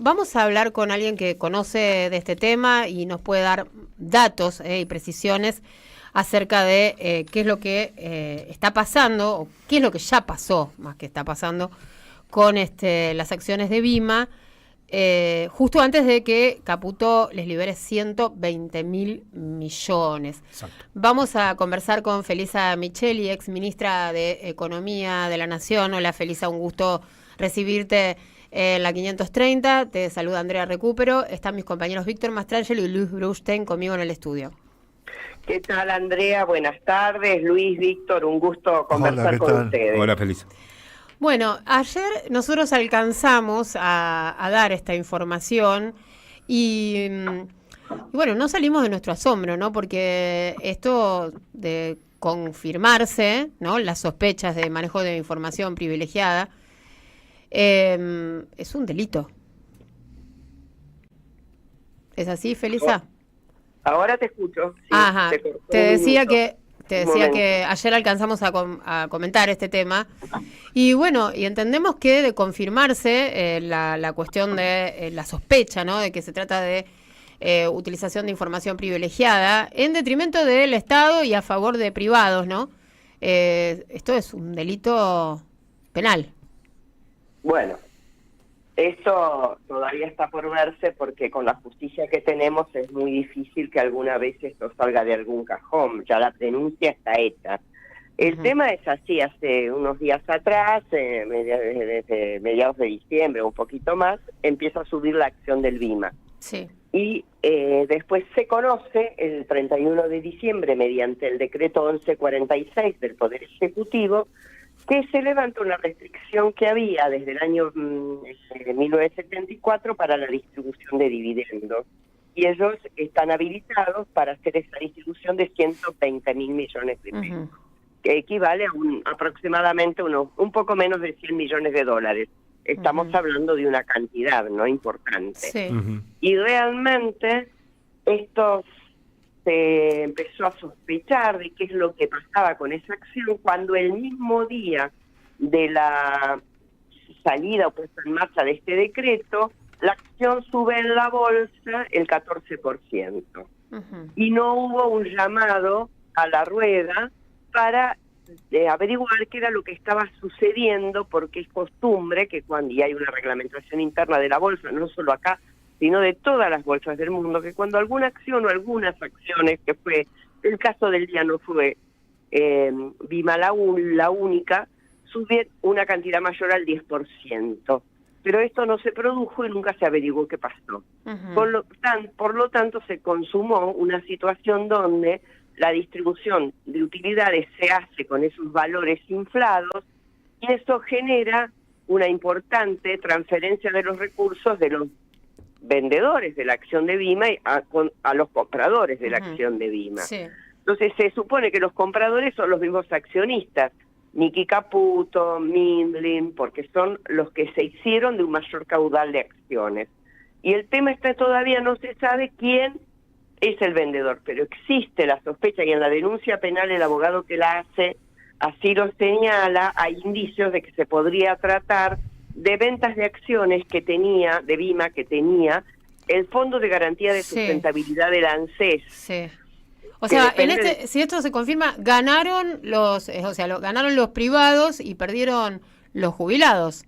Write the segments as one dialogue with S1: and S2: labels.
S1: vamos a hablar con alguien que conoce de este tema y nos puede dar datos y precisiones acerca de qué es lo que está pasando, o qué es lo que ya pasó, más que está pasando, con las acciones de Vima, justo antes de que Caputo les libere 120.000 millones.
S2: Exacto.
S1: Vamos a conversar con Felisa Micheli, ex ministra de Economía de la Nación. Hola Felisa, un gusto recibirte en la 530. Te saluda Andrea Recupero. Están mis compañeros Víctor Mastrangelo y Luis Brustein conmigo en el estudio.
S3: ¿Qué tal, Andrea? Buenas tardes. Luis, Víctor, un gusto conversar con ustedes.
S2: Hola, Felisa.
S1: Bueno, ayer nosotros alcanzamos a dar esta información y bueno, no salimos de nuestro asombro, ¿no? Porque esto de confirmarse, ¿no? Las sospechas de manejo de información privilegiada es un delito. ¿Es así, Felisa?
S3: Ahora te escucho. Sí,
S1: Ajá. Te decía que ayer alcanzamos a comentar este tema y bueno, y entendemos que de confirmarse la cuestión de la sospecha, ¿no? De que se trata de utilización de información privilegiada en detrimento del Estado y a favor de privados, ¿no? Esto es un delito penal.
S3: Bueno, eso todavía está por verse porque con la justicia que tenemos es muy difícil que alguna vez esto salga de algún cajón. Ya la denuncia está hecha. El tema es así, hace unos días atrás, desde mediados de diciembre, un poquito más, empieza a subir la acción del Vima.
S1: Sí.
S3: Y después se conoce el 31 de diciembre, mediante el decreto 1146 del Poder Ejecutivo, que se levanta una restricción que había desde el año 1974 para la distribución de dividendos. Y ellos están habilitados para hacer esa distribución de 120.000 millones de pesos, que equivale a aproximadamente un poco menos de 100 millones de dólares. Estamos hablando de una cantidad no importante.
S1: Sí.
S3: Y realmente esto se empezó a sospechar de qué es lo que pasaba con esa acción cuando el mismo día de la salida o puesta en marcha de este decreto, la acción sube en la bolsa el 14%. Y no hubo un llamado a la rueda para averiguar qué era lo que estaba sucediendo, porque es costumbre que cuando y hay una reglamentación interna de la bolsa, no solo acá, sino de todas las bolsas del mundo, que cuando alguna acción o algunas acciones, que fue el caso del día, no fue Vima la única, sube una cantidad mayor al 10%. Pero esto no se produjo y nunca se averiguó qué pasó. Por lo tanto, se consumó una situación donde la distribución de utilidades se hace con esos valores inflados y eso genera una importante transferencia de los recursos de los vendedores de la acción de Vima a los compradores de la acción de Vima.
S1: Sí.
S3: Entonces se supone que los compradores son los mismos accionistas, Niki Caputo, Mindlin, porque son los que se hicieron de un mayor caudal de acciones. Y el tema está todavía no se sabe quién es el vendedor, pero existe la sospecha y en la denuncia penal el abogado que la hace así lo señala, hay indicios de que se podría tratar de ventas de acciones que tenía, de Vima, que tenía el Fondo de Garantía de Sustentabilidad del ANSES.
S1: Sí. O sea, si esto se confirma, ganaron ganaron los privados y perdieron los jubilados.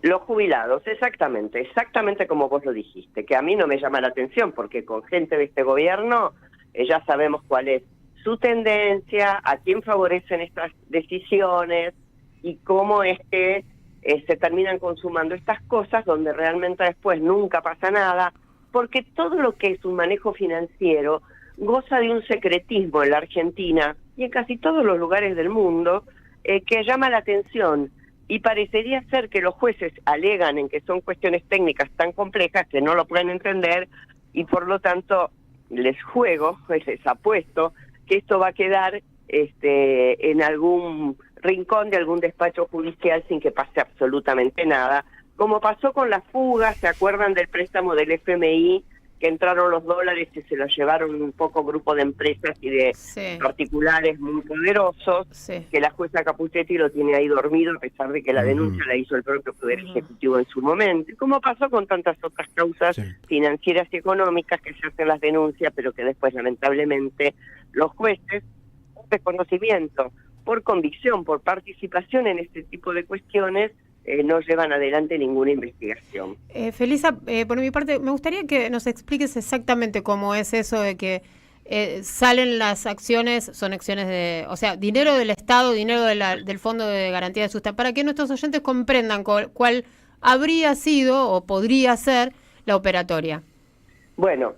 S3: Los jubilados, exactamente como vos lo dijiste, que a mí no me llama la atención, porque con gente de este gobierno ya sabemos cuál es su tendencia, a quién favorecen estas decisiones y cómo es que se terminan consumando estas cosas donde realmente después nunca pasa nada, porque todo lo que es un manejo financiero goza de un secretismo en la Argentina y en casi todos los lugares del mundo que llama la atención. Y parecería ser que los jueces alegan en que son cuestiones técnicas tan complejas que no lo pueden entender y por lo tanto les apuesto que esto va a quedar en algún rincón de algún despacho judicial sin que pase absolutamente nada, como pasó con las fugas, ¿se acuerdan del préstamo del FMI que entraron los dólares y se los llevaron un poco grupo de empresas y de particulares muy poderosos, que la jueza Capuchetti lo tiene ahí dormido a pesar de que la denuncia la hizo el propio Poder Ejecutivo en su momento, como pasó con tantas otras causas financieras y económicas que se hacen las denuncias, pero que después lamentablemente los jueces, por desconocimiento, por convicción, por participación en este tipo de cuestiones, no llevan adelante ninguna investigación.
S1: Felisa, por mi parte, me gustaría que nos expliques exactamente cómo es eso de que salen las acciones, son acciones de, o sea, dinero del Estado, dinero del Fondo de Garantía de Sustentabilidad, para que nuestros oyentes comprendan cuál habría sido o podría ser la operatoria.
S3: Bueno,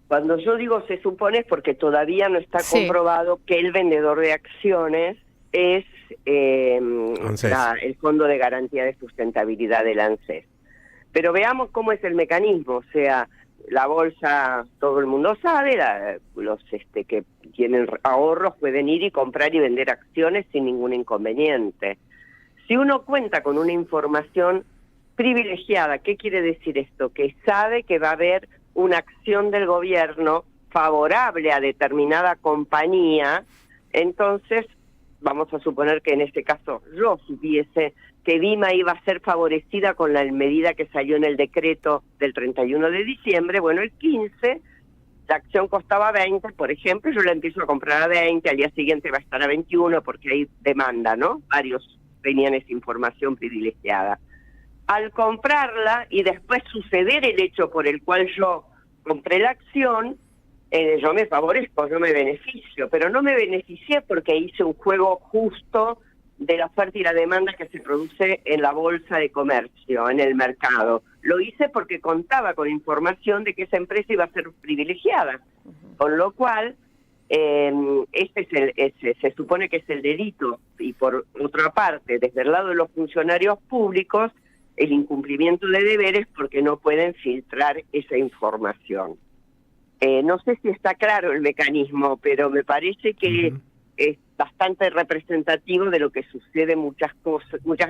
S3: cuando yo digo se supone es porque todavía no está comprobado que el vendedor de acciones es el Fondo de Garantía de Sustentabilidad del ANSES. Pero veamos cómo es el mecanismo, o sea, la bolsa, todo el mundo sabe, los que tienen ahorros pueden ir y comprar y vender acciones sin ningún inconveniente. Si uno cuenta con una información privilegiada, ¿qué quiere decir esto? Que sabe que va a haber una acción del gobierno favorable a determinada compañía, entonces vamos a suponer que en este caso yo supiese que Vima iba a ser favorecida con la medida que salió en el decreto del 31 de diciembre, bueno, el 15, la acción costaba 20, por ejemplo, yo la empiezo a comprar a 20, al día siguiente va a estar a 21 porque hay demanda, ¿no? Varios tenían esa información privilegiada. Al comprarla y después suceder el hecho por el cual yo compré la acción, yo me favorezco, yo me beneficio, pero no me beneficié porque hice un juego justo de la oferta y la demanda que se produce en la bolsa de comercio, en el mercado. Lo hice porque contaba con información de que esa empresa iba a ser privilegiada, con lo cual se supone que es el delito, y por otra parte, desde el lado de los funcionarios públicos, el incumplimiento de deberes porque no pueden filtrar esa información. No sé si está claro el mecanismo, pero me parece que es bastante representativo de lo que sucede muchas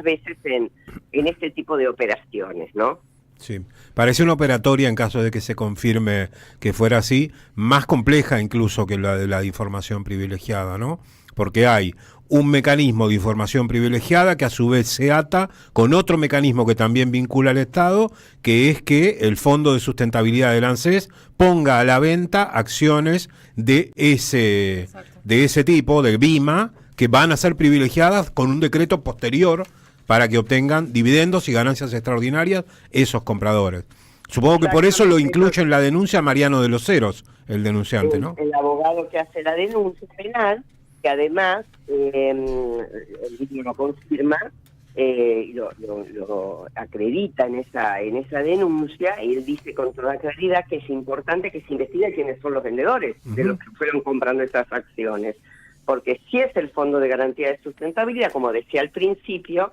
S3: veces en este tipo de operaciones, ¿no?
S2: Sí, parece una operatoria, en caso de que se confirme que fuera así, más compleja incluso que la de la información privilegiada, ¿no? Porque hay un mecanismo de información privilegiada que a su vez se ata con otro mecanismo que también vincula al Estado, que es que el Fondo de Sustentabilidad del ANSES ponga a la venta acciones de ese tipo, del Vima, que van a ser privilegiadas con un decreto posterior para que obtengan dividendos y ganancias extraordinarias esos compradores. Supongo que por eso lo incluye en la denuncia Mariano de los Heros, el denunciante, ¿no?
S3: El abogado que hace la denuncia penal, que además el libro lo confirma, lo acredita en esa denuncia, y él dice con toda claridad que es importante que se investigue quiénes son los vendedores de los que fueron comprando esas acciones, porque si es el Fondo de Garantía de Sustentabilidad, como decía al principio,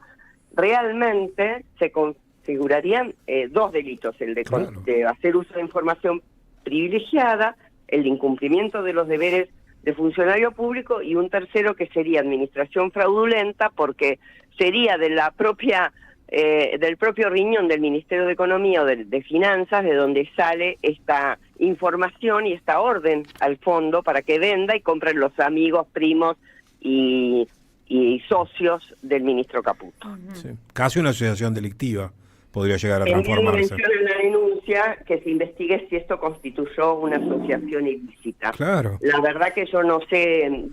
S3: realmente se configurarían dos delitos, el de hacer uso de información privilegiada, el de incumplimiento de los deberes de funcionario público, y un tercero que sería administración fraudulenta, porque sería de la propia del propio riñón del Ministerio de Economía o de Finanzas, de donde sale esta información y esta orden al fondo para que venda y compren los amigos, primos y socios del ministro Caputo.
S2: Sí. Casi una asociación delictiva podría llegar a transformarse.
S3: Menciona en la denuncia que se investigue si esto constituyó una asociación ilícita.
S2: Claro.
S3: La verdad que yo no sé,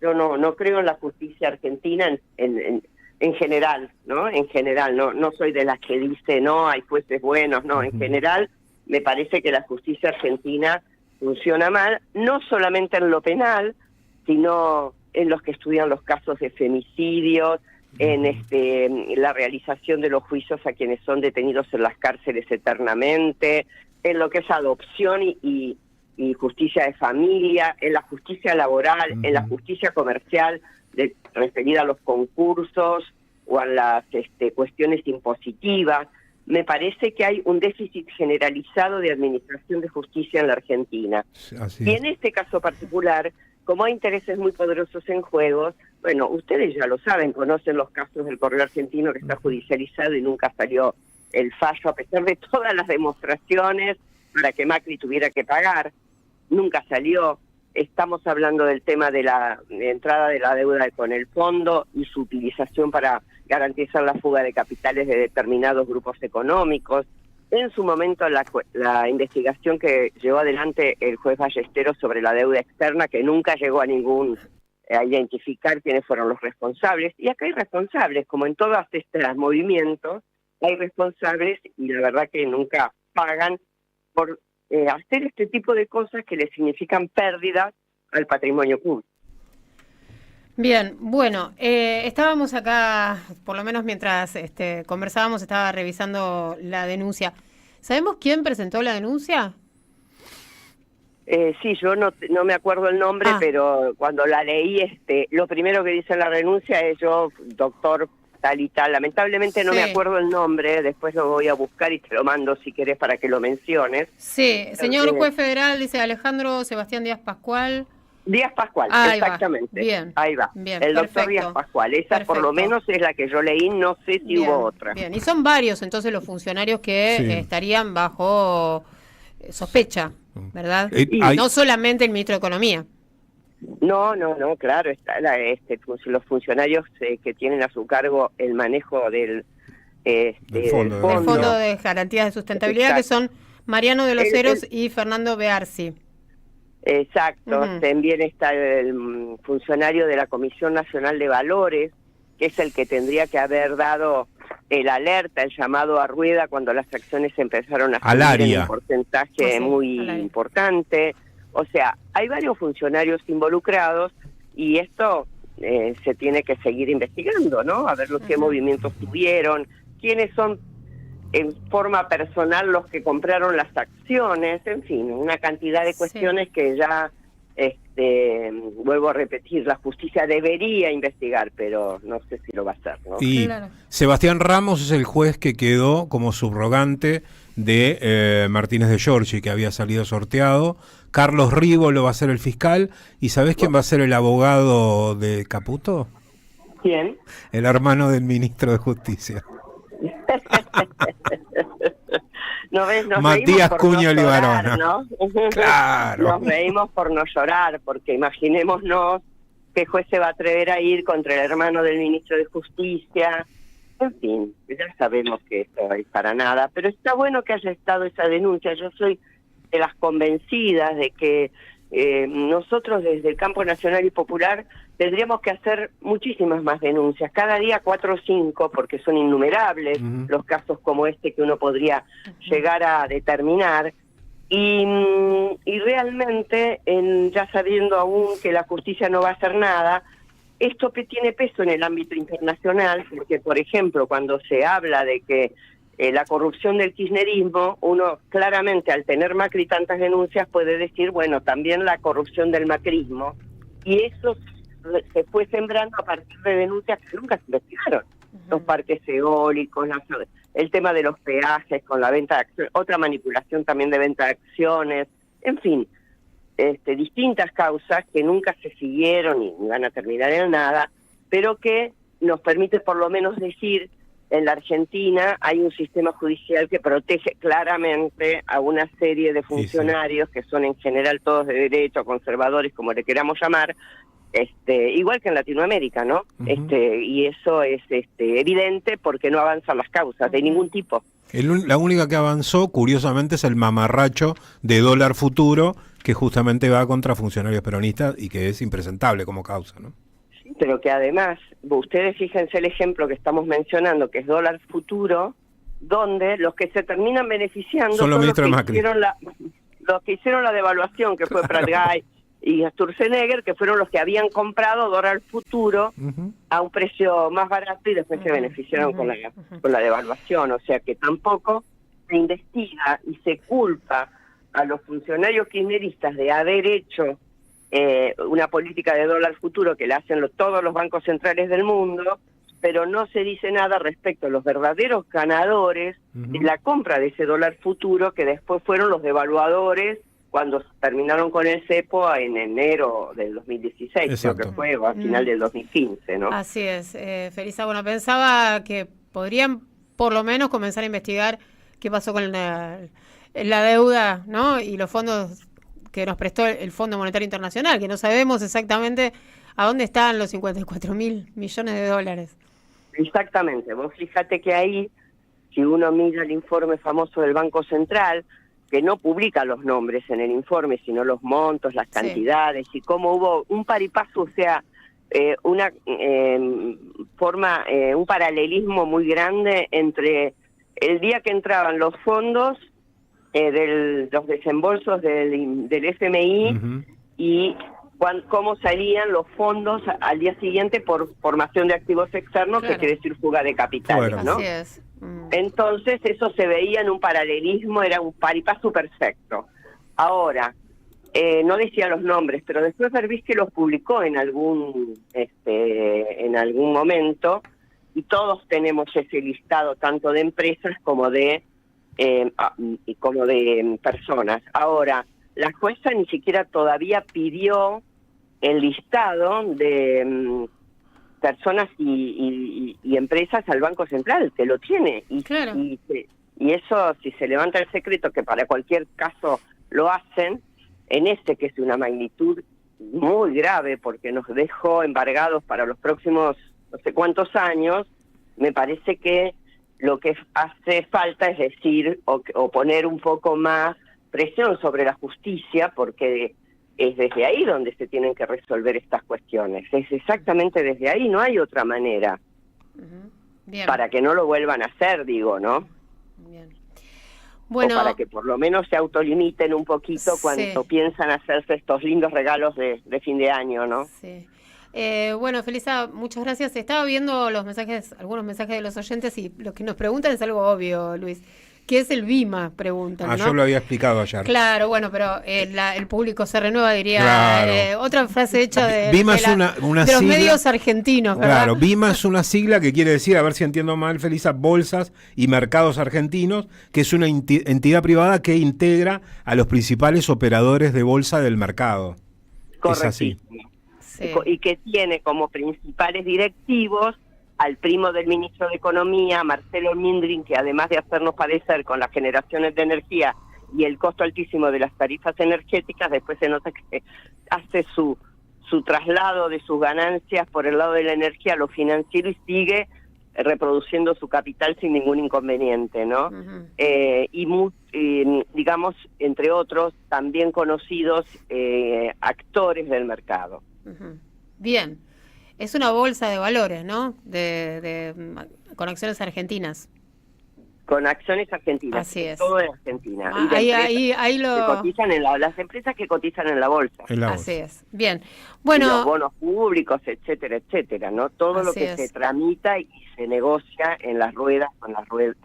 S3: yo no creo en la justicia argentina en general, ¿no? En general, no soy de las que dice, no, hay jueces buenos, no, en general me parece que la justicia argentina funciona mal, no solamente en lo penal, sino en los que estudian los casos de femicidios, en la realización de los juicios a quienes son detenidos en las cárceles eternamente, en lo que es adopción y justicia de familia, en la justicia laboral, en la justicia comercial referida a los concursos o a las cuestiones impositivas. Me parece que hay un déficit generalizado de administración de justicia en la Argentina.
S2: Así
S3: y en este caso particular, como hay intereses muy poderosos en juego, bueno, ustedes ya lo saben, conocen los casos del Correo Argentino que está judicializado y nunca salió el fallo, a pesar de todas las demostraciones para que Macri tuviera que pagar, nunca salió. Estamos hablando del tema de la entrada de la deuda con el fondo y su utilización para garantizar la fuga de capitales de determinados grupos económicos. En su momento la investigación que llevó adelante el juez Ballesteros sobre la deuda externa, que nunca llegó a a identificar quiénes fueron los responsables. Y acá hay responsables, como en todos estos movimientos, hay responsables y la verdad que nunca pagan por hacer este tipo de cosas que le significan pérdidas al patrimonio público.
S1: Bien, bueno, estábamos acá, por lo menos mientras conversábamos, estaba revisando la denuncia. ¿Sabemos quién presentó la denuncia?
S3: Sí, yo no me acuerdo el nombre, pero cuando la leí, lo primero que dice en la denuncia es yo, doctor tal y tal. Lamentablemente no me acuerdo el nombre, después lo voy a buscar y te lo mando si querés para que lo menciones.
S1: Sí, señor juez federal, dice Alejandro Sebastián Díaz Pascual.
S3: Díaz Pascual,
S1: ahí
S3: exactamente.
S1: Va. Bien.
S3: Ahí va.
S1: Bien,
S3: el doctor Díaz Pascual. Esa por lo menos es la que yo leí, no sé si hubo otra.
S1: Bien, y son varios entonces los funcionarios que estarían bajo sospecha, ¿verdad? Y no solamente el ministro de Economía.
S3: No, claro, está los funcionarios que tienen a su cargo el manejo del
S1: Fondo de Garantías de Sustentabilidad, que son Mariano de los Heros y Fernando Bearsi.
S3: Exacto, también está el funcionario de la Comisión Nacional de Valores, que es el que tendría que haber dado el alerta, el llamado a rueda cuando las acciones empezaron a subir en un porcentaje muy importante. O sea, hay varios funcionarios involucrados y esto se tiene que seguir investigando, ¿no? A ver qué movimientos tuvieron, quiénes son en forma personal los que compraron las acciones, en fin, una cantidad de cuestiones que ya, vuelvo a repetir, la justicia debería investigar, pero no sé si lo va a hacer, ¿no?
S2: Y Sebastián Ramos es el juez que quedó como subrogante de Martínez de Giorgi, que había salido sorteado. Carlos Rivo lo va a ser el fiscal. ¿Y sabés quién va a ser el abogado de Caputo?
S3: ¿Quién?
S2: El hermano del ministro de Justicia.
S3: ¿No ves?
S2: Matías Cuño Libarona,
S3: ¿no?
S2: Claro.
S3: Nos reímos por no llorar, porque imaginémonos qué juez se va a atrever a ir contra el hermano del ministro de Justicia. En fin, ya sabemos que esto es para nada, pero está bueno que haya estado esa denuncia. Yo soy de las convencidas de que nosotros desde el campo nacional y popular tendríamos que hacer muchísimas más denuncias, cada día 4 o 5, porque son innumerables los casos como este que uno podría llegar a determinar, y realmente, ya sabiendo aún que la justicia no va a hacer nada, esto que tiene peso en el ámbito internacional, porque por ejemplo cuando se habla de que la corrupción del kirchnerismo, uno claramente al tener Macri tantas denuncias puede decir, bueno, también la corrupción del macrismo, y eso se fue sembrando a partir de denuncias que nunca se investigaron. Los parques eólicos, el tema de los peajes con la venta de acciones, otra manipulación también de venta de acciones, en fin, distintas causas que nunca se siguieron y van a terminar en nada, pero que nos permite por lo menos decir, en la Argentina hay un sistema judicial que protege claramente a una serie de funcionarios que son en general todos de derecho, conservadores, como le queramos llamar, igual que en Latinoamérica, ¿no? Y eso es evidente porque no avanzan las causas de ningún tipo.
S2: La única que avanzó, curiosamente, es el mamarracho de dólar futuro, que justamente va contra funcionarios peronistas y que es impresentable como causa, ¿no?
S3: Pero que además, ustedes fíjense el ejemplo que estamos mencionando, que es dólar futuro, donde los que se terminan beneficiando
S2: son los ministros de Macri.
S3: Los que hicieron la devaluación, que fue Pratgay y Sturzenegger, que fueron los que habían comprado dólar futuro a un precio más barato y después se beneficiaron con la devaluación. O sea que tampoco se investiga y se culpa a los funcionarios kirchneristas de haber hecho una política de dólar futuro que la hacen todos los bancos centrales del mundo, pero no se dice nada respecto a los verdaderos ganadores de la compra de ese dólar futuro, que después fueron los devaluadores cuando terminaron con el cepo en enero del 2016, creo que fue, o a final del 2015, ¿no?
S1: Así es, Felisa, bueno, pensaba que podrían por lo menos comenzar a investigar qué pasó con la deuda, ¿no? Y los fondos que nos prestó el Fondo Monetario Internacional, que no sabemos exactamente a dónde están los 54.000 millones de dólares.
S3: Exactamente. Vos fíjate que ahí, si uno mira el informe famoso del Banco Central, que no publica los nombres en el informe, sino los montos, las cantidades, y cómo hubo un paripazo, o sea, un paralelismo muy grande entre el día que entraban los fondos, los desembolsos del FMI, y cómo salían los fondos al día siguiente por formación de activos externos, que quiere decir fuga de capitales, ¿no?
S1: Así es.
S3: Entonces eso se veía en un paralelismo, era un paripazo perfecto. Ahora, no decía los nombres, pero después Berbisky los publicó en algún momento, y todos tenemos ese listado tanto de empresas como de personas. Ahora, la jueza ni siquiera todavía pidió el listado de personas y empresas al Banco Central, que lo tiene. Y eso, si se levanta el secreto, que para cualquier caso lo hacen, en este que es de una magnitud muy grave, porque nos dejó embargados para los próximos no sé cuántos años, me parece que lo que hace falta es decir, o poner un poco más presión sobre la justicia, porque es desde ahí donde se tienen que resolver estas cuestiones. Es exactamente desde ahí, no hay otra manera.
S1: Bien.
S3: Para que no lo vuelvan a hacer, digo, ¿no?
S1: Bien. Bueno,
S3: o para que por lo menos se autolimiten un poquito cuando piensan hacerse estos lindos regalos de fin de año, ¿no?
S1: Sí. Bueno, Felisa, muchas gracias. Estaba viendo algunos mensajes de los oyentes, y lo que nos preguntan es algo obvio, Luis. ¿Qué es el BIMA? Preguntan, ¿no?
S2: Yo lo había explicado ayer.
S1: Claro, bueno, pero el público se renueva, diría.
S2: Claro.
S1: Otra frase hecha de
S2: una
S1: los
S2: sigla,
S1: medios argentinos, ¿verdad?
S2: Claro, BIMA es una sigla que quiere decir, a ver si entiendo mal, Felisa, Bolsas y Mercados Argentinos, que es una entidad privada que integra a los principales operadores de bolsa del mercado.
S3: Correcto.
S2: Es así.
S1: Sí.
S3: Y que tiene como principales directivos al primo del ministro de Economía, Marcelo Mindrin, que además de hacernos padecer con las generaciones de energía y el costo altísimo de las tarifas energéticas, después se nota que hace su traslado de sus ganancias por el lado de la energía a lo financiero y sigue reproduciendo su capital sin ningún inconveniente, ¿no? Digamos, entre otros, también conocidos actores del mercado.
S1: Bien. Es una bolsa de valores, ¿no? Con acciones argentinas.
S3: Con acciones argentinas.
S1: Así es.
S3: Todo en Argentina.
S1: Ahí lo...
S3: las empresas que cotizan en la bolsa.
S1: Así es. Bien. Bueno.
S3: Y los bonos públicos, etcétera, etcétera, ¿no? Todo lo que se tramita y se negocia en las ruedas,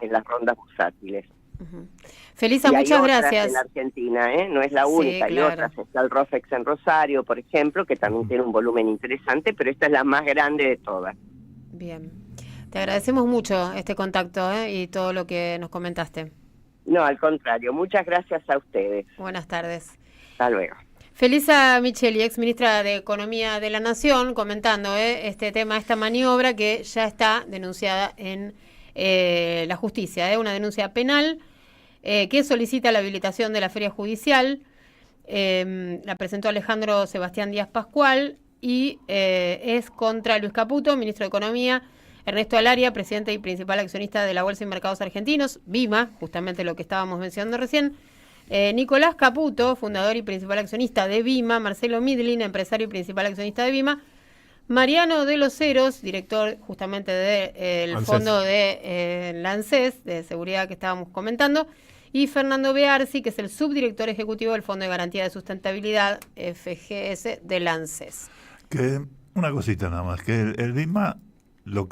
S3: en las rondas bursátiles.
S1: Felisa, muchas gracias.
S3: En Argentina, no es la única, hay otras. Está el ROFEX en Rosario, por ejemplo, que también tiene un volumen interesante, pero esta es la más grande de todas.
S1: Bien. Te agradecemos mucho este contacto y todo lo que nos comentaste.
S3: No, al contrario. Muchas gracias a ustedes.
S1: Buenas tardes.
S3: Hasta luego.
S1: Felisa Micheli, ex ministra de Economía de la Nación, comentando este tema, esta maniobra que ya está denunciada en la justicia, una denuncia penal que solicita la habilitación de la feria judicial. La presentó Alejandro Sebastián Díaz Pascual y es contra Luis Caputo, ministro de Economía, Ernesto Alaria, presidente y principal accionista de la Bolsa y Mercados Argentinos, BIMA, justamente lo que estábamos mencionando recién, Nicolás Caputo, fundador y principal accionista de BIMA, Marcelo Midlin, empresario y principal accionista de BIMA, Mariano de los Heros, director justamente del fondo de la ANSES, de seguridad que estábamos comentando, y Fernando Bearzi, que es el subdirector ejecutivo del Fondo de Garantía de Sustentabilidad, FGS, de la ANSES.
S4: Que una cosita nada más, que el BIMA lo